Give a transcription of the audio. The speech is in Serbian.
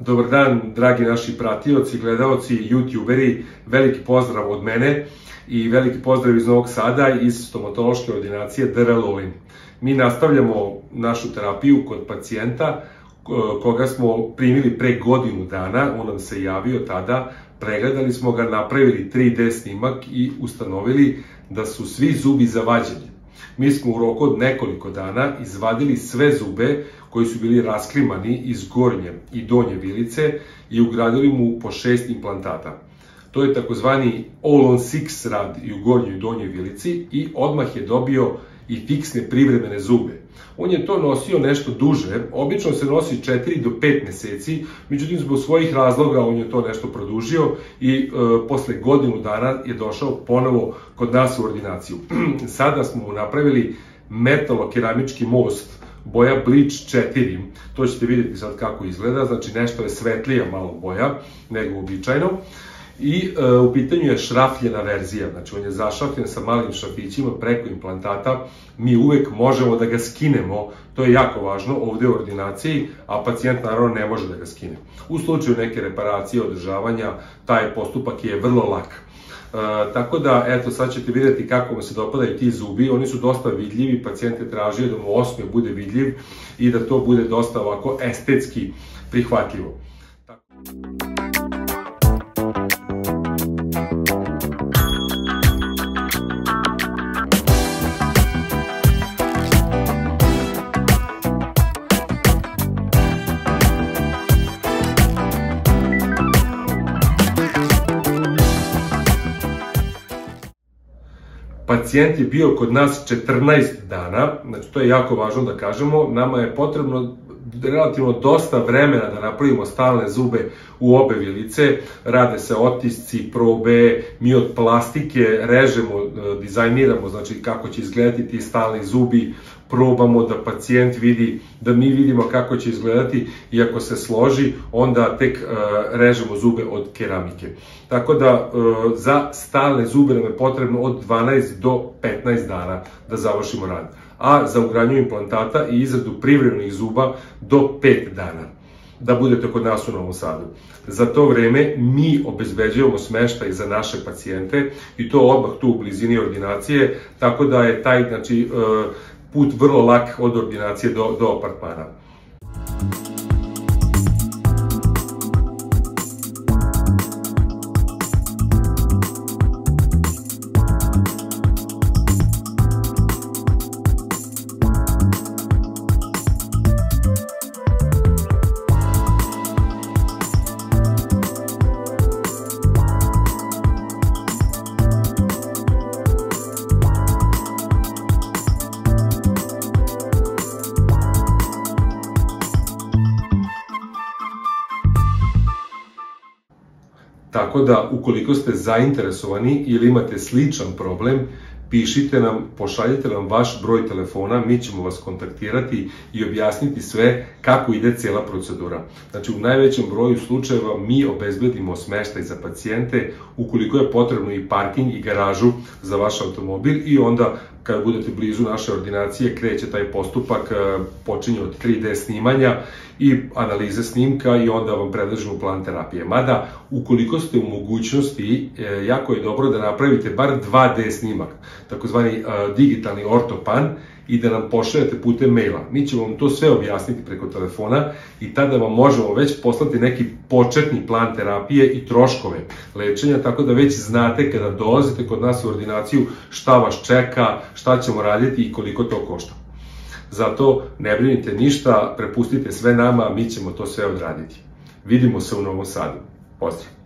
Dobar dan, dragi naši pratioci, gledaoci, youtuberi, veliki pozdrav od mene i veliki pozdrav iz Novog Sada iz stomatološke ordinacije DR Lovin. Mi nastavljamo našu terapiju kod pacijenta koga smo primili pre godinu dana, on nam se javio tada, pregledali smo ga, napravili 3D snimak i ustanovili da su svi zubi zavađeni. Mi smo u roku od nekoliko dana izvadili sve zube koji su bili rasklimani iz gornje i donje vilice i ugradili mu po 6 implantata. To je takozvani all-on-6 rad i u gornjoj i donjoj vilici i odmah je dobio i fiksne privremene zube. On je to nosio nešto duže, obično se nosi 4 do 5 meseci, međutim zbog svojih razloga on je to nešto produžio i posle godinu dana je došao ponovo kod nas u ordinaciju. Sada smo mu napravili metalokeramički most, boja Bleach 4, to ćete vidjeti sad kako izgleda, znači nešto je svetlija malo boja nego uobičajeno. I u pitanju je šrafljena verzija, znači on je zašrafljen sa malim šrafićima preko implantata, mi uvek možemo da ga skinemo, to je jako važno ovde u ordinaciji, a pacijent naravno ne može da ga skine. U slučaju neke reparacije, održavanja, taj postupak je vrlo lak. Tako da, eto, sad ćete vidjeti kako mu se dopadaju ti zubi, oni su dosta vidljivi, pacijent je tražio da mu osmeh bude vidljiv i da to bude dosta ovako estetski prihvatljivo. Pacijent je bio kod nas 14 dana, znači to je jako važno da kažemo, nama je potrebno relativno dosta vremena da napravimo stalne zube u obe vilice, rade se otisci, probe, mi od plastike režemo, dizajniramo, znači kako će izgledati ti stalni zubi, probamo da pacijent vidi, da mi vidimo kako će izgledati i ako se složi, onda tek režemo zube od keramike. Tako da za stalne zube nam je potrebno od 12 do 15 dana da završimo rad, a za ugradnju implantata i izradu privremenih zuba do 5 dana da budete kod nas u Novom Sadu. Za to vreme mi obezbeđujemo smeštaj za naše pacijente i to odmah tu u blizini ordinacije, tako da je taj put vrlo lak od ordinacije do apartmana. Tako da, ukoliko ste zainteresovani ili imate sličan problem, pišite nam, pošaljite nam vaš broj telefona, mi ćemo vas kontaktirati i objasniti sve kako ide cijela procedura. Znači, u najvećem broju slučajeva mi obezbedimo smeštaj za pacijente, ukoliko je potrebno i parking i garažu za vaš automobil i onda kada budete blizu naše ordinacije kreće taj postupak, počinje od 3D snimanja i analize snimka i onda vam predlažemo plan terapije. Mada, ukoliko ste u mogućnosti, jako je dobro da napravite bar 2D snimak, takozvani digitalni ortopan, i da nam pošaljete putem maila. Mi ćemo vam to sve objasniti preko telefona i tada vam možemo već poslati neki početni plan terapije i troškove lečenja, tako da već znate kada dolazite kod nas u ordinaciju šta vas čeka, šta ćemo raditi i koliko to košta. Zato ne brinite ništa, prepustite sve nama, mi ćemo to sve odraditi. Vidimo se u Novom Sadu. Pozdrav!